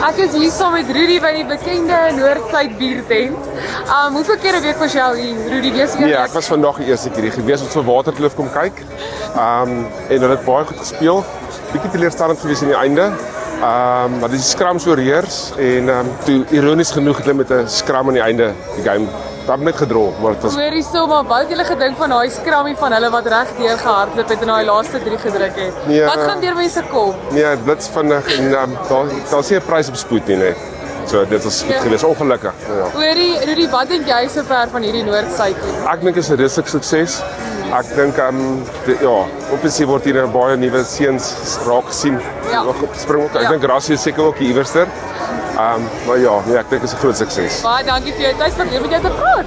Ek is hier saam met Rudy by die bekende Noordsuid biertent. Hoeveel keer 'n week was jy al hier, Rudy? Nee, ek was vandag die eerste keer hier gewees om vir Waterkloof kom kyk. En hulle het baie goed gespeel. Bietjie teleurstellend gewees aan die einde. Maar die scrum so reërs en toe ironies genoeg het hulle met 'n scrum aan die einde die game daar net gedrol, maar dit was Hoorie so, maar wat het julle gedink van daai scrummie van hulle wat reg deur gehardloop het en daai laaste 3 gedruk het? Nee, Wat gaan deur mense kom? Nee, blits vinnig en daar's nie 'n prys op spoed nie, nee. So dit was goed geweest, ongelukkig. Ja. Hoorie, Rudy, wat dink jy sover van hierdie Noordsuid toer? Ek dink is 'n redelike sukses. Ek dink obviously word hier baie nuwe seuns raak gesien. Ja. Op Springbok. Ek Ja. dink Rassie is seker ook iewerster. Maar ja, nee, ek dink is 'n groot sukses. Baie dankie vir jou tyd, wat leer met jou te praat.